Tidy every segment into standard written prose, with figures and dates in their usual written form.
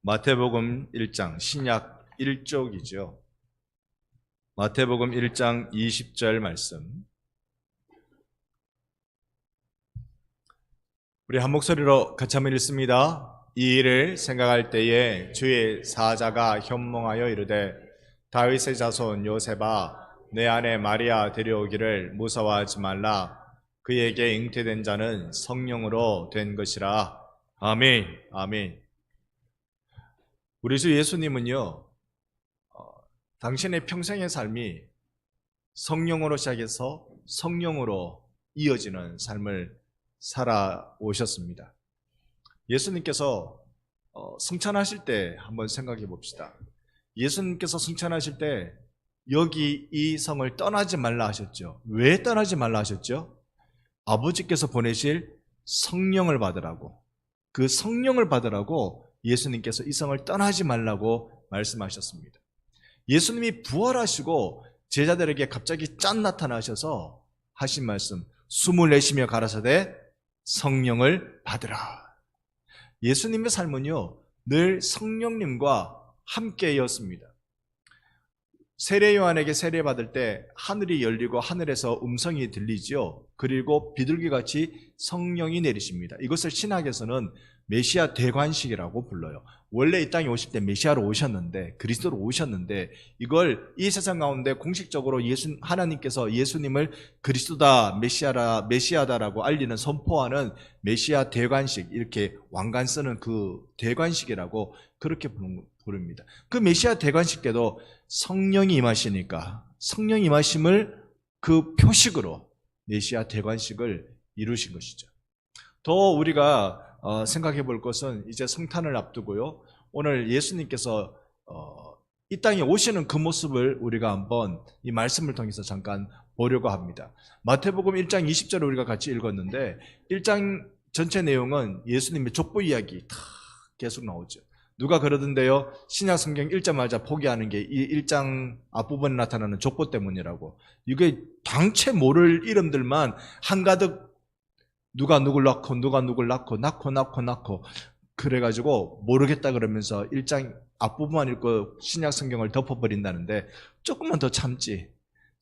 마태복음 1장, 신약 1쪽이죠. 마태복음 1장 20절 말씀. 우리 한 목소리로 같이 한번 읽습니다. 이 일을 생각할 때에 주의 사자가 현몽하여 이르되 다윗의 자손 요셉아 내 아내 마리아 데려오기를 무서워하지 말라. 그에게 잉태된 자는 성령으로 된 것이라. 아멘. 아멘. 우리 주 예수님은요, 당신의 평생의 삶이 성령으로 시작해서 성령으로 이어지는 삶을 살아오셨습니다. 예수님께서 승천하실 때 한번 생각해 봅시다. 예수님께서 승천하실 때 여기 이 성을 떠나지 말라 하셨죠. 왜 떠나지 말라 하셨죠? 아버지께서 보내실 성령을 받으라고, 그 성령을 받으라고 예수님께서 이 성을 떠나지 말라고 말씀하셨습니다. 예수님이 부활하시고 제자들에게 갑자기 짠 나타나셔서 하신 말씀, 숨을 내쉬며 가라사대 성령을 받으라. 예수님의 삶은요, 늘 성령님과 함께였습니다. 세례 요한에게 세례받을 때 하늘이 열리고 하늘에서 음성이 들리지요. 그리고 비둘기같이 성령이 내리십니다. 이것을 신학에서는 메시아 대관식이라고 불러요. 원래 이 땅에 오실 때 메시아로 오셨는데, 그리스도로 오셨는데, 이걸 이 세상 가운데 공식적으로 하나님께서 예수님을 그리스도다, 메시아다라고 알리는, 선포하는 메시아 대관식, 이렇게 왕관 쓰는 그 대관식이라고 그렇게 부릅니다. 그 메시아 대관식 때도 성령이 임하시니까 성령이 임하심을 그 표식으로 메시아 대관식을 이루신 것이죠. 더 우리가 생각해 볼 것은 이제 성탄을 앞두고요, 오늘 예수님께서 이 땅에 오시는 그 모습을 우리가 한번 이 말씀을 통해서 잠깐 보려고 합니다. 마태복음 1장 20절을 우리가 같이 읽었는데 1장 전체 내용은 예수님의 족보 이야기 다 계속 나오죠. 누가 그러던데요, 신약 성경 읽자마자 포기하는 게 이 1장 앞부분에 나타나는 족보 때문이라고. 이게 당최 모를 이름들만 한가득 누가 누굴 낳고 누가 누굴 낳고 그래가지고 모르겠다 그러면서 1장 앞부분만 읽고 신약 성경을 덮어버린다는데, 조금만 더 참지,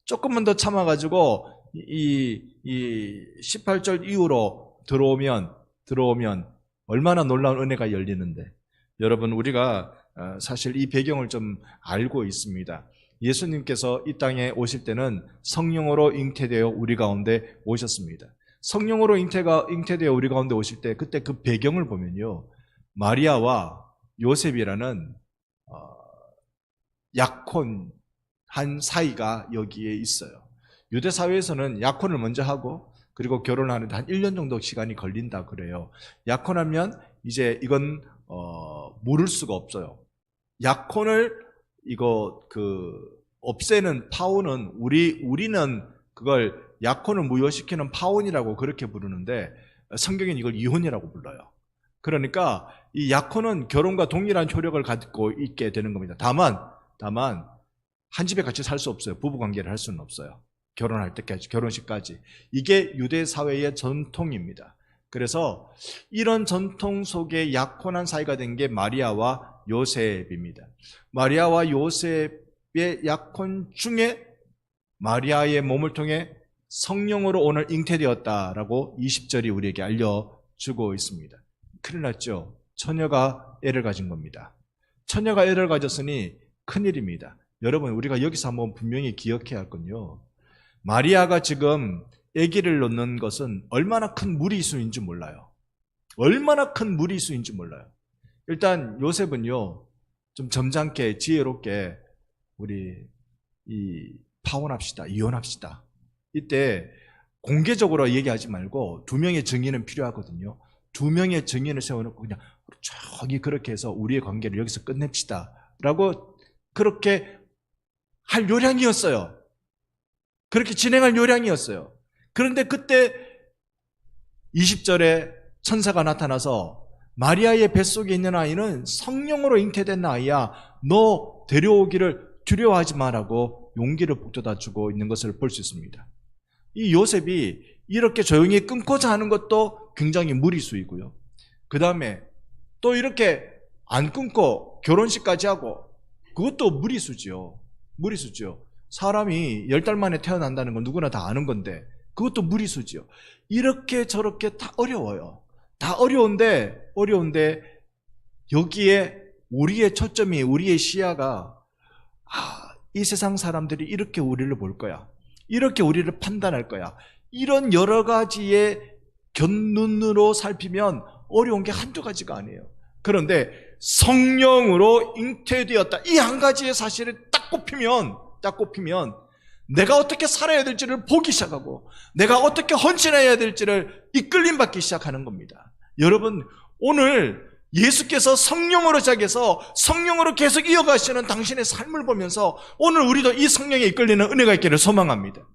조금만 더 참아가지고 이 18절 이후로 들어오면 얼마나 놀라운 은혜가 열리는데. 여러분, 우리가 사실 이 배경을 좀 알고 있습니다. 예수님께서 이 땅에 오실 때는 성령으로 잉태되어 우리 가운데 오셨습니다. 성령으로 잉태되어 우리 가운데 오실 때, 그때 그 배경을 보면요, 마리아와 요셉이라는 약혼한 사이가 여기에 있어요. 유대 사회에서는 약혼을 먼저 하고 그리고 결혼하는데 한 1년 정도 시간이 걸린다 그래요. 약혼하면 이제 이건 모를 수가 없어요. 약혼을 없애는 파혼은 우리는 그걸 약혼을 무효시키는 파혼이라고 그렇게 부르는데, 성경은 이걸 이혼이라고 불러요. 그러니까 이 약혼은 결혼과 동일한 효력을 갖고 있게 되는 겁니다. 다만 한 집에 같이 살 수 없어요. 부부관계를 할 수는 없어요. 결혼할 때까지, 결혼식까지. 이게 유대 사회의 전통입니다. 그래서 이런 전통 속에 약혼한 사이가 된 게 마리아와 요셉입니다. 마리아와 요셉의 약혼 중에 마리아의 몸을 통해 성령으로 오늘 잉태되었다라고 20절이 우리에게 알려주고 있습니다. 큰일 났죠? 처녀가 애를 가진 겁니다. 처녀가 애를 가졌으니 큰일입니다. 여러분, 우리가 여기서 한번 분명히 기억해야 할 건요, 마리아가 지금 아기를 낳는 것은 얼마나 큰 무리수인지 몰라요. 얼마나 큰 무리수인지 몰라요. 일단 요셉은요, 좀 점잖게 지혜롭게 우리 파혼합시다, 이혼합시다. 이때 공개적으로 얘기하지 말고 2명의 증인은 필요하거든요. 2명의 증인을 세워놓고 그냥 저기 그렇게 해서 우리의 관계를 여기서 끝냅시다 라고 그렇게 할 요량이었어요. 그렇게 진행할 요량이었어요. 그런데 그때 20절에 천사가 나타나서 마리아의 뱃속에 있는 아이는 성령으로 잉태된 아이야, 너 데려오기를 두려워하지 마라고 용기를 북돋아 주고 있는 것을 볼 수 있습니다. 이 요셉이 이렇게 조용히 끊고자 하는 것도 굉장히 무리수이고요. 그 다음에 또 이렇게 안 끊고 결혼식까지 하고, 그것도 무리수죠. 무리수죠. 사람이 10달 만에 태어난다는 건 누구나 다 아는 건데 그것도 무리수죠. 이렇게 저렇게 다 어려워요. 다 어려운데 여기에 우리의 초점이, 우리의 시야가 이 세상 사람들이 이렇게 우리를 볼 거야, 이렇게 우리를 판단할 거야, 이런 여러 가지의 곁눈으로 살피면 어려운 게 한두 가지가 아니에요. 그런데 성령으로 잉태되었다, 이 한 가지의 사실을 딱 꼽히면 내가 어떻게 살아야 될지를 보기 시작하고 내가 어떻게 헌신해야 될지를 이끌림 받기 시작하는 겁니다. 여러분, 오늘 예수께서 성령으로 시작해서 성령으로 계속 이어가시는 당신의 삶을 보면서 오늘 우리도 이 성령에 이끌리는 은혜가 있기를 소망합니다.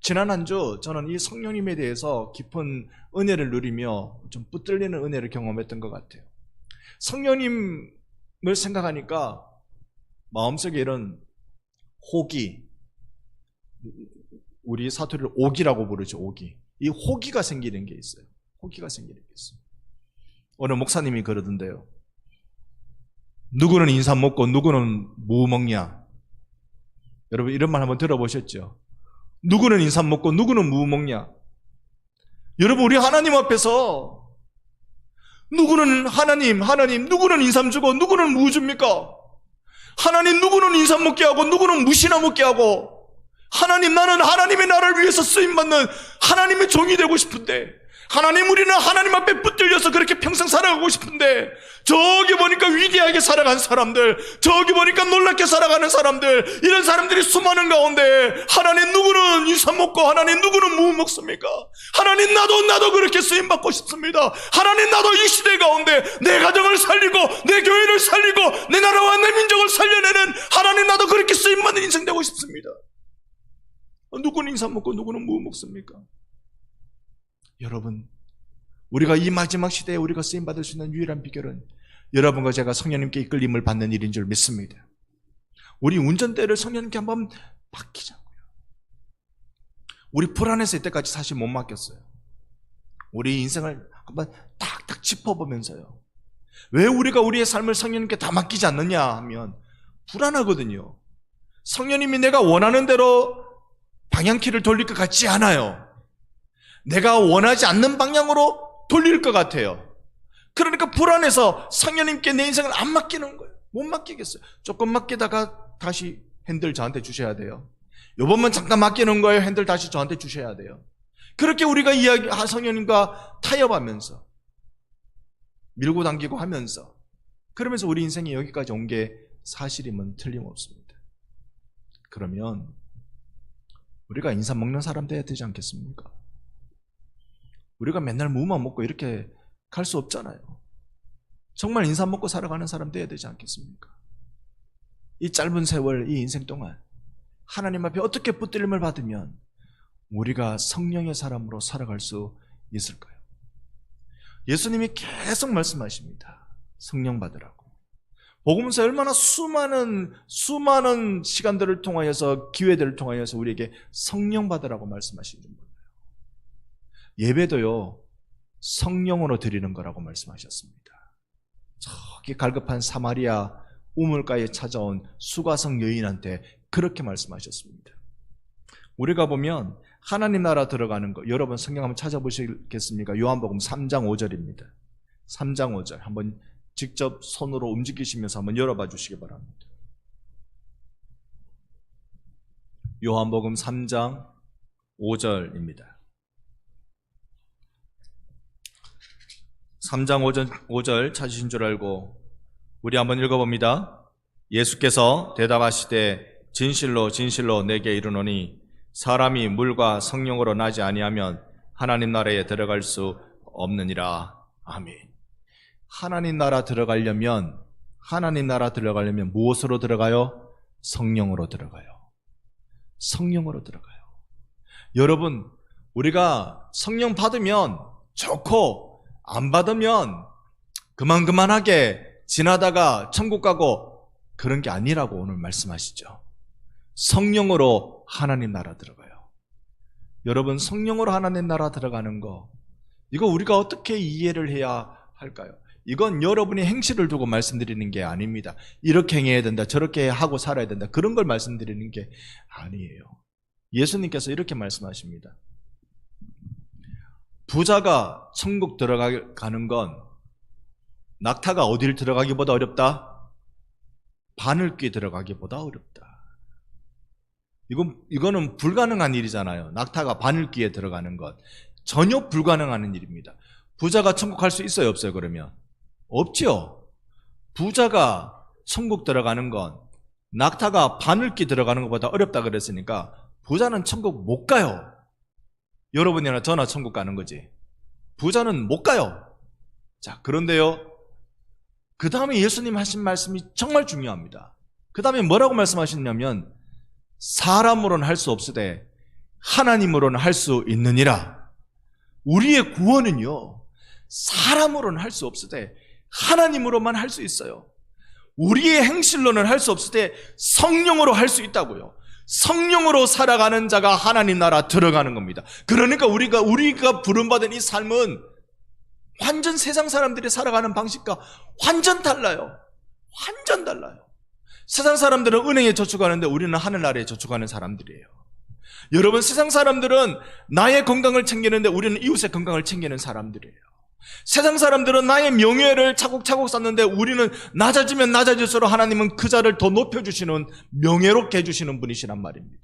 지난 한 주 저는 이 성령님에 대해서 깊은 은혜를 누리며 좀 붙들리는 은혜를 경험했던 것 같아요. 성령님을 생각하니까 마음속에 이런 호기, 우리 사투리를 오기라고 부르죠. 오기. 이 호기가 생기는 게 있어요. 호기가 생기는 게 있어요. 어느 목사님이 그러던데요, 누구는 인삼 먹고 누구는 무 먹냐. 여러분 이런 말 한번 들어보셨죠? 누구는 인삼 먹고 누구는 무 먹냐. 여러분, 우리 하나님 앞에서 누구는 하나님 누구는 인삼 주고 누구는 무 줍니까? 하나님, 누구는 인삼 먹게 하고 누구는 무시나 먹게 하고, 하나님, 나는 하나님의 나라를 위해서 쓰임받는 하나님의 종이 되고 싶은데, 하나님, 우리는 하나님 앞에 붙들려서 그렇게 평생 살아가고 싶은데, 저기 보니까 위대하게 살아간 사람들, 저기 보니까 놀랍게 살아가는 사람들, 이런 사람들이 수많은 가운데 하나님, 누구는 인삼 먹고 하나님, 누구는 무 먹습니까? 하나님, 나도 그렇게 쓰임받고 싶습니다. 하나님, 나도 이 시대 가운데 내 가정을 살리고 내 교회를 살리고 내 나라와 내 민족을 살려내는, 하나님, 나도 그렇게 쓰임받는 인생 되고 싶습니다. 누구는 인삼 먹고 누구는 무 먹습니까? 여러분, 우리가 이 마지막 시대에 우리가 쓰임받을 수 있는 유일한 비결은 여러분과 제가 성령님께 이끌림을 받는 일인 줄 믿습니다. 우리 운전대를 성령님께 한번 맡기자고요. 우리 불안해서 이때까지 사실 못 맡겼어요. 우리 인생을 한번 탁탁 짚어보면서요, 왜 우리가 우리의 삶을 성령님께 다 맡기지 않느냐 하면 불안하거든요. 성령님이 내가 원하는 대로 방향키를 돌릴 것 같지 않아요. 내가 원하지 않는 방향으로 돌릴 것 같아요. 그러니까 불안해서 성령님께 내 인생을 안 맡기는 거예요. 못 맡기겠어요. 조금 맡기다가 다시 핸들 저한테 주셔야 돼요. 요번만 잠깐 맡기는 거예요. 핸들 다시 저한테 주셔야 돼요. 그렇게 우리가 성령님과 타협하면서 밀고 당기고 하면서, 그러면서 우리 인생이 여기까지 온 게 사실임은 틀림없습니다. 그러면 우리가 인삼 먹는 사람 돼야 되지 않겠습니까? 우리가 맨날 무만 먹고 이렇게 갈 수 없잖아요. 정말 인삼 먹고 살아가는 사람 돼야 되지 않겠습니까? 이 짧은 세월, 이 인생 동안 하나님 앞에 어떻게 붙들림을 받으면 우리가 성령의 사람으로 살아갈 수 있을까요? 예수님이 계속 말씀하십니다. 성령 받으라고. 복음서에 얼마나 수많은 시간들을 통하여서, 기회들을 통하여서 우리에게 성령 받으라고 말씀하시는 거예요. 예배도요, 성령으로 드리는 거라고 말씀하셨습니다. 저기 갈급한 사마리아 우물가에 찾아온 수가성 여인한테 그렇게 말씀하셨습니다. 우리가 보면 하나님 나라 들어가는 거, 여러분 성경 한번 찾아보시겠습니까? 요한복음 3장 5절입니다. 3장 5절 한번 직접 손으로 움직이시면서 한번 열어봐 주시기 바랍니다. 요한복음 3장 5절입니다. 3장 5절 찾으신 줄 알고 우리 한번 읽어봅니다. 예수께서 대답하시되 진실로 진실로 내게 이르노니 사람이 물과 성령으로 나지 아니하면 하나님 나라에 들어갈 수 없느니라. 아멘. 하나님 나라 들어가려면 무엇으로 들어가요? 성령으로 들어가요. 성령으로 들어가요. 여러분, 우리가 성령 받으면 좋고 안 받으면 그만하게 지나다가 천국 가고 그런 게 아니라고 오늘 말씀하시죠. 성령으로 하나님 나라 들어가요. 여러분, 성령으로 하나님 나라 들어가는 거, 이거 우리가 어떻게 이해를 해야 할까요? 이건 여러분의 행실을 두고 말씀드리는 게 아닙니다. 이렇게 행해야 된다, 저렇게 하고 살아야 된다, 그런 걸 말씀드리는 게 아니에요. 예수님께서 이렇게 말씀하십니다. 부자가 천국 들어가는 건 낙타가 어딜 들어가기보다 어렵다? 바늘귀 들어가기보다 어렵다. 이거는 불가능한 일이잖아요. 낙타가 바늘귀에 들어가는 것. 전혀 불가능한 일입니다. 부자가 천국 갈 수 있어요, 없어요, 그러면? 없죠. 부자가 천국 들어가는 건 낙타가 바늘귀 들어가는 것보다 어렵다 그랬으니까 부자는 천국 못 가요. 여러분이나 저나 천국 가는 거지. 부자는 못 가요. 자, 그런데요, 그 다음에 예수님 하신 말씀이 정말 중요합니다. 그 다음에 뭐라고 말씀하셨냐면, 사람으로는 할 수 없으되 하나님으로는 할 수 있느니라. 우리의 구원은요, 사람으로는 할 수 없으되 하나님으로만 할 수 있어요. 우리의 행실로는 할 수 없으되 성령으로 할 수 있다고요. 성령으로 살아가는 자가 하나님 나라 들어가는 겁니다. 그러니까 우리가 부름받은 이 삶은 완전 세상 사람들이 살아가는 방식과 완전 달라요. 완전 달라요. 세상 사람들은 은행에 저축하는데 우리는 하늘나라에 저축하는 사람들이에요. 여러분, 세상 사람들은 나의 건강을 챙기는데 우리는 이웃의 건강을 챙기는 사람들이에요. 세상 사람들은 나의 명예를 차곡차곡 쌓는데 우리는 낮아지면 낮아질수록 하나님은 그 자를 더 높여주시는, 명예롭게 해주시는 분이시란 말입니다.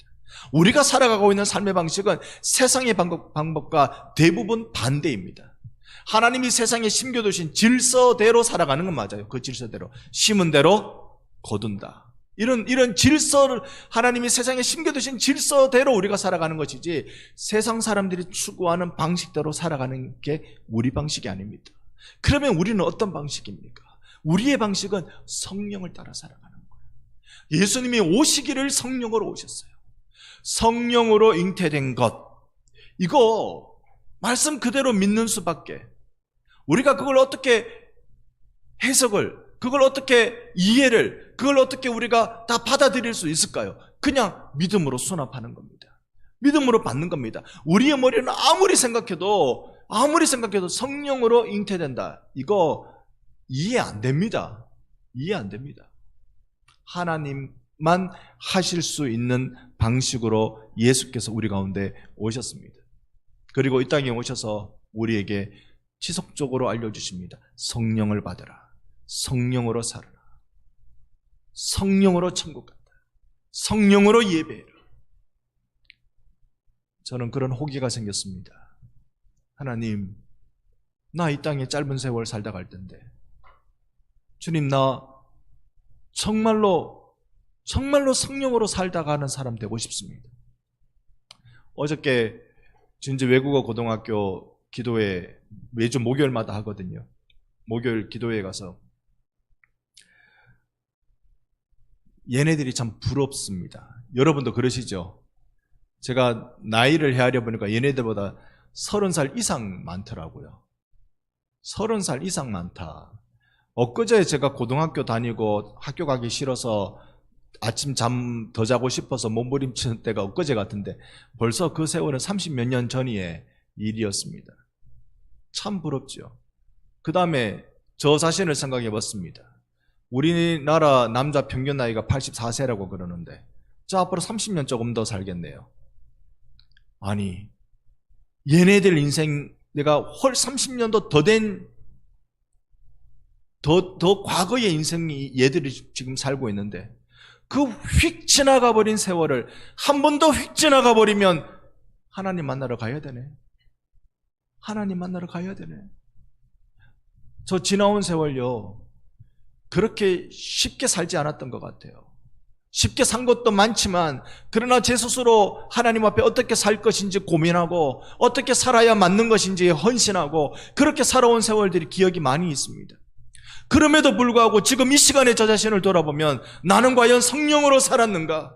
우리가 살아가고 있는 삶의 방식은 세상의 방법과 대부분 반대입니다. 하나님이 세상에 심겨두신 질서대로 살아가는 건 맞아요. 그 질서대로. 심은 대로 거둔다. 이런 질서를, 하나님이 세상에 심겨두신 질서대로 우리가 살아가는 것이지 세상 사람들이 추구하는 방식대로 살아가는 게 우리 방식이 아닙니다. 그러면 우리는 어떤 방식입니까? 우리의 방식은 성령을 따라 살아가는 거예요. 예수님이 오시기를 성령으로 오셨어요. 성령으로 잉태된 것, 이거 말씀 그대로 믿는 수밖에. 우리가 그걸 어떻게 해석을, 그걸 어떻게 이해를, 그걸 어떻게 우리가 다 받아들일 수 있을까요? 그냥 믿음으로 수납하는 겁니다. 믿음으로 받는 겁니다. 우리의 머리는 아무리 생각해도 성령으로 잉태된다, 이거 이해 안 됩니다. 이해 안 됩니다. 하나님만 하실 수 있는 방식으로 예수께서 우리 가운데 오셨습니다. 그리고 이 땅에 오셔서 우리에게 지속적으로 알려주십니다. 성령을 받으라. 성령으로 살아라. 성령으로 천국 간다. 성령으로 예배해라. 저는 그런 호기가 생겼습니다. 하나님, 나 이 땅에 짧은 세월 살다 갈 텐데, 주님, 나 정말로 성령으로 살다 가는 사람 되고 싶습니다. 어저께 진주 외국어 고등학교 기도회 매주 목요일마다 하거든요. 목요일 기도회에 가서 얘네들이 참 부럽습니다. 여러분도 그러시죠? 제가 나이를 헤아려 보니까 얘네들보다 30살 이상 많더라고요. 30살 이상 많다. 엊그제 제가 고등학교 다니고 학교 가기 싫어서 아침 잠 더 자고 싶어서 몸부림치는 때가 엊그제 같은데 벌써 그 세월은 30몇 년 전의 일이었습니다. 참 부럽죠. 그 다음에 저 자신을 생각해 봤습니다. 우리나라 남자 평균 나이가 84세라고 그러는데 저 앞으로 30년 조금 더 살겠네요. 아니, 얘네들 인생, 내가 헐 30년도 더 과거의 인생이 얘들이 지금 살고 있는데 그 휙 지나가 버린 세월을 한 번 더 휙 지나가 버리면 하나님 만나러 가야 되네. 하나님 만나러 가야 되네. 저 지나온 세월요, 그렇게 쉽게 살지 않았던 것 같아요. 쉽게 산 것도 많지만 그러나 제 스스로 하나님 앞에 어떻게 살 것인지 고민하고 어떻게 살아야 맞는 것인지 헌신하고 그렇게 살아온 세월들이 기억이 많이 있습니다. 그럼에도 불구하고 지금 이 시간에 저 자신을 돌아보면 나는 과연 성령으로 살았는가?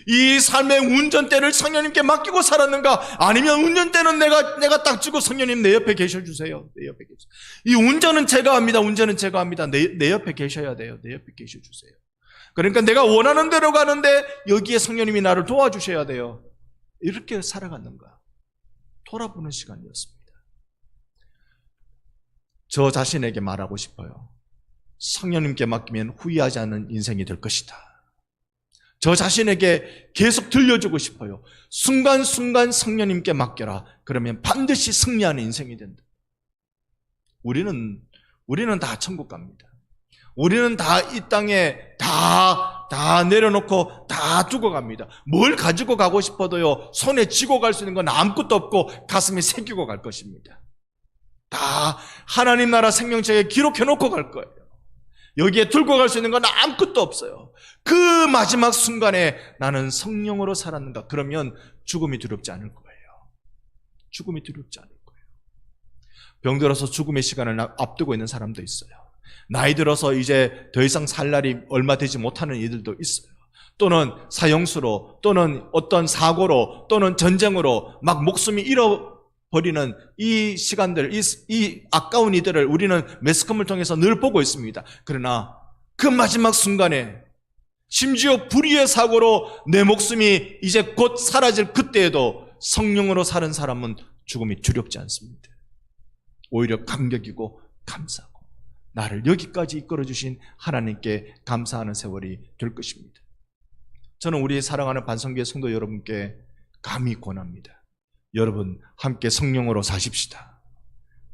이 삶의 운전대를 성령님께 맡기고 살았는가? 아니면 운전대는 내가 딱 쥐고 성령님 내 옆에 계셔주세요. 내 옆에 계셔. 이 운전은 제가 합니다. 운전은 제가 합니다. 내 옆에 계셔야 돼요. 내 옆에 계셔주세요. 그러니까 내가 원하는 대로 가는데 여기에 성령님이 나를 도와주셔야 돼요. 이렇게 살아갔는가? 돌아보는 시간이었습니다. 저 자신에게 말하고 싶어요. 성령님께 맡기면 후회하지 않는 인생이 될 것이다. 저 자신에게 계속 들려주고 싶어요. 순간순간 성령님께 맡겨라. 그러면 반드시 승리하는 인생이 된다. 우리는 다 천국 갑니다. 우리는 다 이 땅에 다 내려놓고 다 두고 갑니다. 뭘 가지고 가고 싶어도요, 손에 쥐고 갈 수 있는 건 아무것도 없고 가슴에 새기고 갈 것입니다. 다 하나님 나라 생명책에 기록해 놓고 갈 거예요. 여기에 들고 갈 수 있는 건 아무것도 없어요. 그 마지막 순간에 나는 성령으로 살았는가? 그러면 죽음이 두렵지 않을 거예요. 죽음이 두렵지 않을 거예요. 병들어서 죽음의 시간을 앞두고 있는 사람도 있어요. 나이 들어서 이제 더 이상 살 날이 얼마 되지 못하는 이들도 있어요. 또는 사형수로, 또는 어떤 사고로, 또는 전쟁으로 막 목숨이 잃어버리는 이 시간들, 이 아까운 이들을 우리는 매스컴을 통해서 늘 보고 있습니다. 그러나 그 마지막 순간에 심지어 불의의 사고로 내 목숨이 이제 곧 사라질 그때에도 성령으로 사는 사람은 죽음이 두렵지 않습니다. 오히려 감격이고 감사하고 나를 여기까지 이끌어주신 하나님께 감사하는 세월이 될 것입니다. 저는 우리 사랑하는 반성교회 성도 여러분께 감히 권합니다. 여러분 함께 성령으로 사십시다.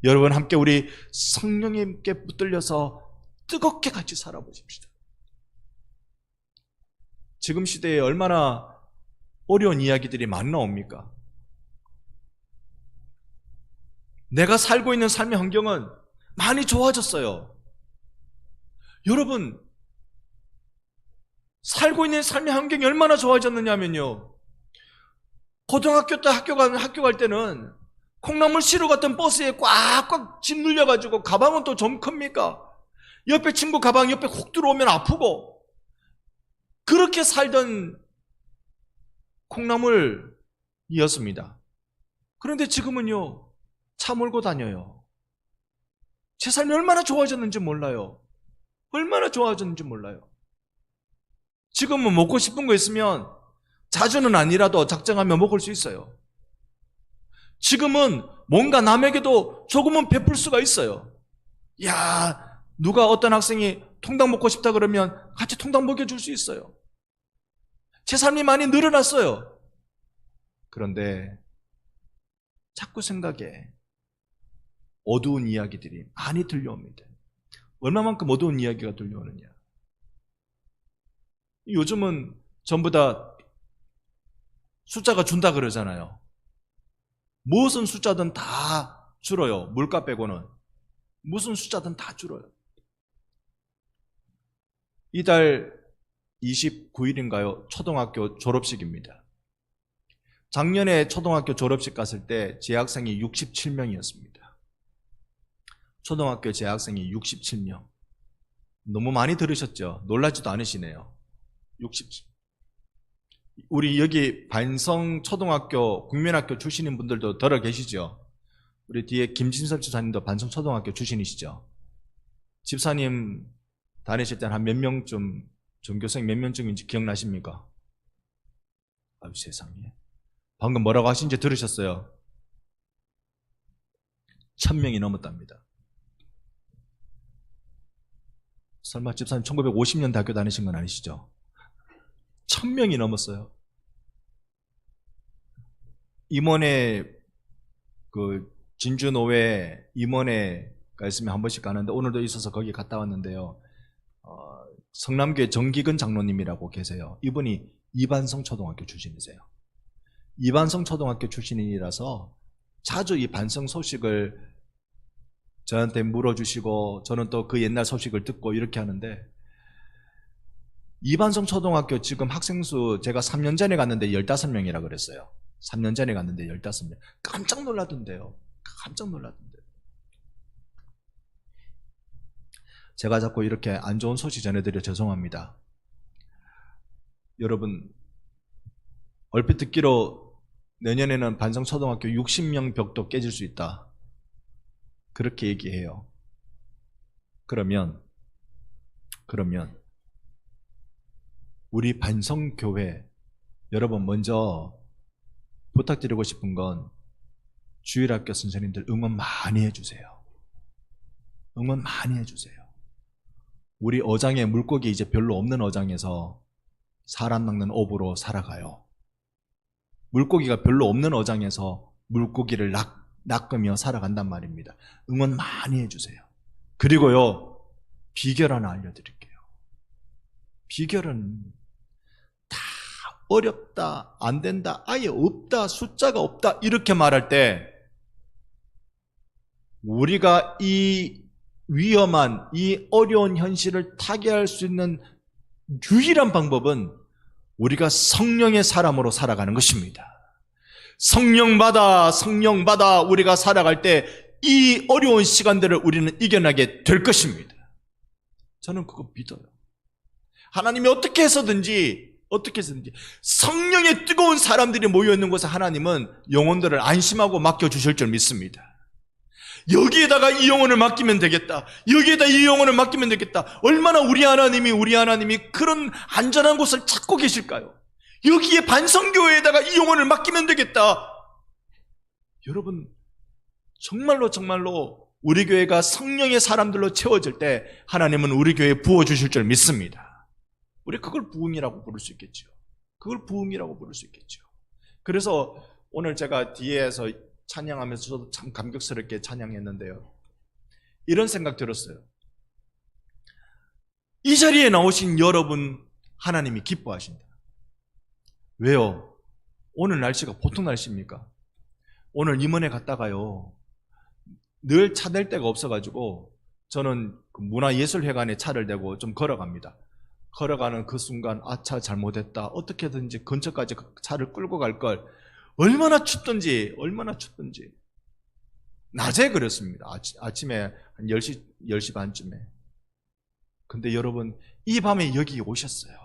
여러분 함께 우리 성령님께 붙들려서 뜨겁게 같이 살아보십시다. 지금 시대에 얼마나 어려운 이야기들이 많이 나옵니까? 내가 살고 있는 삶의 환경은 많이 좋아졌어요. 여러분, 살고 있는 삶의 환경이 얼마나 좋아졌느냐면요, 고등학교 때 학교 갈 때는 콩나물 시루 같은 버스에 꽉꽉 짓눌려가지고 가방은 또 좀 큽니까? 옆에 친구 가방 옆에 훅 들어오면 아프고 그렇게 살던 콩나물이었습니다. 그런데 지금은요, 차 몰고 다녀요. 제 삶이 얼마나 좋아졌는지 몰라요. 얼마나 좋아졌는지 몰라요. 지금은 먹고 싶은 거 있으면 자주는 아니라도 작정하며 먹을 수 있어요. 지금은 뭔가 남에게도 조금은 베풀 수가 있어요. 야, 누가 어떤 학생이 통닭 먹고 싶다 그러면 같이 통닭 먹여줄 수 있어요. 제 삶이 많이 늘어났어요. 그런데 자꾸 생각에 어두운 이야기들이 많이 들려옵니다. 얼마만큼 어두운 이야기가 들려오느냐. 요즘은 전부 다 숫자가 준다 그러잖아요. 무슨 숫자든 다 줄어요. 물가 빼고는. 무슨 숫자든 다 줄어요. 이달 29일인가요? 초등학교 졸업식입니다. 작년에 초등학교 졸업식 갔을 때 재학생이 67명이었습니다. 초등학교 재학생이 67명. 너무 많이 들으셨죠? 놀라지도 않으시네요. 67. 우리 여기 반성 초등학교, 국민학교 출신인 분들도 들어 계시죠? 우리 뒤에 김진섭 집사님도 반성 초등학교 출신이시죠? 집사님 다니실 때는 한 몇 명쯤, 전교생 몇 명쯤인지 기억나십니까? 아유, 세상에. 방금 뭐라고 하신지 들으셨어요? 1000명이 넘었답니다. 설마 집사님 1950년대 학교 다니신 건 아니시죠? 1000명이 넘었어요. 임원회, 진주노회 임원회가 있으면 한 번씩 가는데 오늘도 있어서 거기 갔다 왔는데요. 성남교회 정기근 장로님이라고 계세요. 이분이 이반성 초등학교 출신이세요. 이반성 초등학교 출신이라서 자주 이 반성 소식을 저한테 물어주시고 저는 또 그 옛날 소식을 듣고 이렇게 하는데, 이반성 초등학교 지금 학생 수 제가 3년 전에 갔는데 15명이라 그랬어요. 3년 전에 갔는데 15명. 깜짝 놀라던데요. 깜짝 놀라던데요. 제가 자꾸 이렇게 안 좋은 소식 전해드려 죄송합니다. 여러분, 얼핏 듣기로 내년에는 반성 초등학교 60명 벽도 깨질 수 있다. 그렇게 얘기해요. 그러면 우리 반성교회 여러분 먼저 부탁드리고 싶은 건 주일학교 선생님들 응원 많이 해주세요. 응원 많이 해주세요. 우리 어장에 물고기 이제 별로 없는 어장에서 사람 낚는 업으로 살아가요. 물고기가 별로 없는 어장에서 물고기를 낚으며 살아간단 말입니다. 응원 많이 해주세요. 그리고요, 비결 하나 알려드릴게요. 비결은 다 어렵다, 안 된다, 아예 없다, 숫자가 없다 이렇게 말할 때 우리가 이 위험한, 이 어려운 현실을 타개할 수 있는 유일한 방법은 우리가 성령의 사람으로 살아가는 것입니다. 성령 받아 우리가 살아갈 때 이 어려운 시간들을 우리는 이겨나게 될 것입니다. 저는 그거 믿어요. 하나님이 어떻게 해서든지 성령의 뜨거운 사람들이 모여있는 곳에 하나님은 영혼들을 안심하고 맡겨주실 줄 믿습니다. 여기에다가 이 영혼을 맡기면 되겠다. 여기에다 이 영혼을 맡기면 되겠다. 얼마나 우리 하나님이 그런 안전한 곳을 찾고 계실까요? 여기에 반성교회에다가 이 영혼을 맡기면 되겠다. 여러분, 정말로 우리 교회가 성령의 사람들로 채워질 때 하나님은 우리 교회에 부어주실 줄 믿습니다. 우리 그걸 부흥이라고 부를 수 있겠죠. 그래서 오늘 제가 뒤에서 찬양하면서 저도 참 감격스럽게 찬양했는데요. 이런 생각 들었어요. 이 자리에 나오신 여러분 하나님이 기뻐하신다. 왜요? 오늘 날씨가 보통 날씨입니까? 오늘 임원에 갔다가요, 늘 차 댈 데가 없어가지고 저는 문화예술회관에 차를 대고 좀 걸어갑니다. 걸어가는 그 순간 차 잘못했다, 어떻게든지 근처까지 차를 끌고 갈 걸, 얼마나 춥던지 낮에 그랬습니다. 아침에 한 10시 반쯤에. 근데 여러분, 이 밤에 여기 오셨어요.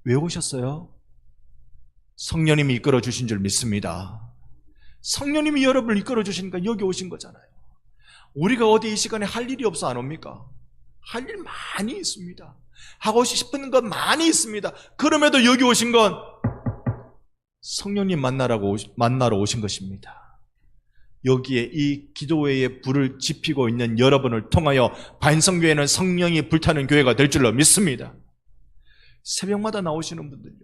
왜 오셨어요? 성령님이 이끌어 주신 줄 믿습니다. 성령님이 여러분을 이끌어 주시니까 여기 오신 거잖아요. 우리가 어디 이 시간에 할 일이 없어 안 옵니까? 할 일 많이 있습니다. 하고 싶은 것 많이 있습니다. 그럼에도 여기 오신 건 성령님 만나러 오신 것입니다. 여기에 이 기도회에 불을 지피고 있는 여러분을 통하여 반성교회는 성령이 불타는 교회가 될 줄로 믿습니다. 새벽마다 나오시는 분들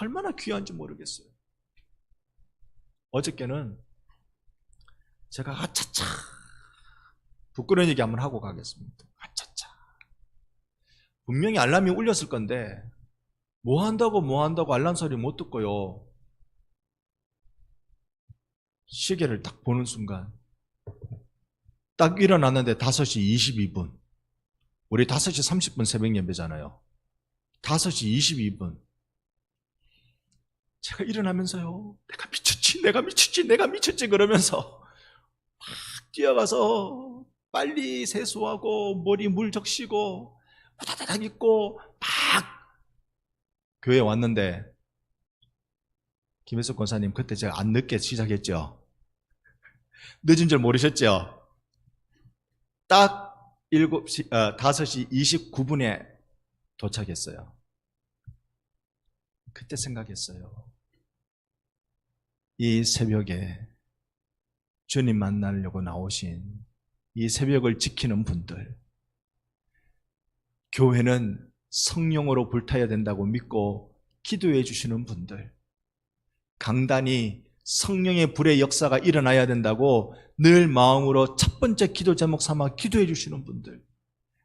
얼마나 귀한지 모르겠어요. 어저께는 제가 아차차 부끄러운 얘기 한번 하고 가겠습니다. 아차차, 분명히 알람이 울렸을 건데 뭐 한다고 알람 소리 못 듣고요, 시계를 딱 보는 순간 딱 일어났는데 5시 22분. 우리 5시 30분 새벽 예배잖아요. 5시 22분. 제가 일어나면서요, 내가 미쳤지 그러면서 막 뛰어가서 빨리 세수하고 머리 물 적시고 후다다닥 입고 막 교회에 왔는데, 김혜석 권사님 그때 제가 안 늦게 시작했죠? 늦은 줄 모르셨죠? 딱 5시 29분에 도착했어요. 그때 생각했어요. 이 새벽에 주님 만나려고 나오신 이 새벽을 지키는 분들, 교회는 성령으로 불타야 된다고 믿고 기도해 주시는 분들, 강단이 성령의 불의 역사가 일어나야 된다고 늘 마음으로 첫 번째 기도 제목 삼아 기도해 주시는 분들,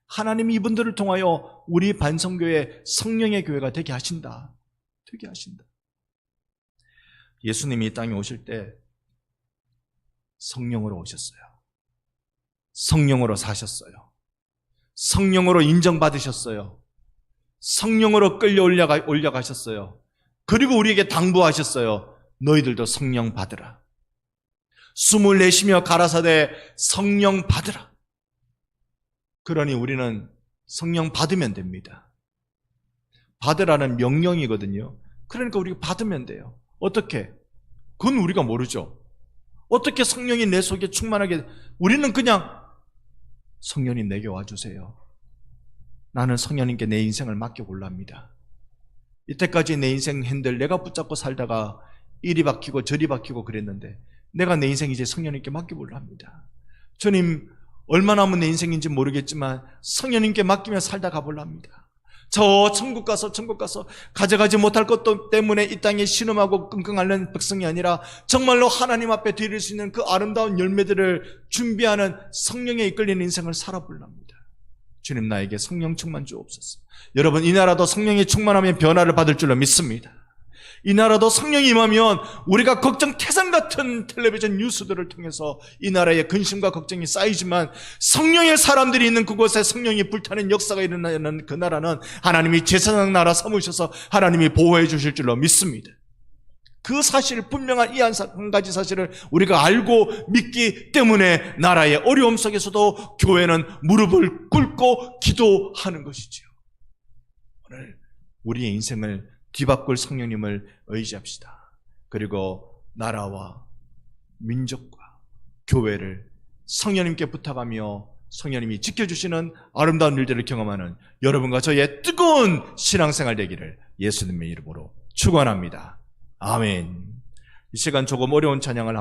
하나님이 이분들을 통하여 우리 반성교회 성령의 교회가 되게 하신다. 예수님이 이 땅에 오실 때 성령으로 오셨어요. 성령으로 사셨어요. 성령으로 인정받으셨어요. 성령으로 끌려 올라가셨어요. 그리고 우리에게 당부하셨어요. 너희들도 성령 받으라. 숨을 내쉬며 가라사대 성령 받으라. 그러니 우리는 성령 받으면 됩니다. 받으라는 명령이거든요. 그러니까 우리가 받으면 돼요. 어떻게? 그건 우리가 모르죠. 어떻게 성령이 내 속에 충만하게, 우리는 그냥 성령님 내게 와주세요. 나는 성령님께 내 인생을 맡겨볼랍니다. 이때까지 내 인생 핸들 내가 붙잡고 살다가 이리 박히고 저리 박히고 그랬는데 내가 내 인생 이제 성령님께 맡겨보려 합니다. 주님, 얼마나 하면 내 인생인지 모르겠지만 성령님께 맡기며 살다 가보려 합니다. 저 천국 가서 가져가지 못할 것 때문에 이 땅에 신음하고 끙끙 앓는 백성이 아니라 정말로 하나님 앞에 드릴 수 있는 그 아름다운 열매들을 준비하는 성령에 이끌리는 인생을 살아보려 합니다. 주님, 나에게 성령 충만 주옵소서. 여러분, 이 나라도 성령의 충만함에 변화를 받을 줄로 믿습니다. 이 나라도 성령이 임하면 우리가 걱정 태산 같은 텔레비전 뉴스들을 통해서 이 나라의 근심과 걱정이 쌓이지만 성령의 사람들이 있는 그곳에 성령이 불타는 역사가 일어나는 그 나라는 하나님이 제사장 나라 삼으셔서 하나님이 보호해 주실 줄로 믿습니다. 그 사실, 분명한 이 한 가지 사실을 우리가 알고 믿기 때문에 나라의 어려움 속에서도 교회는 무릎을 꿇고 기도하는 것이지요. 오늘 우리의 인생을 뒤바꿀 성령님을 의지합시다. 그리고 나라와 민족과 교회를 성령님께 부탁하며 성령님이 지켜주시는 아름다운 일들을 경험하는 여러분과 저의 뜨거운 신앙생활 되기를 예수님의 이름으로 축원합니다. 아멘. 이 시간 조금 어려운 찬양을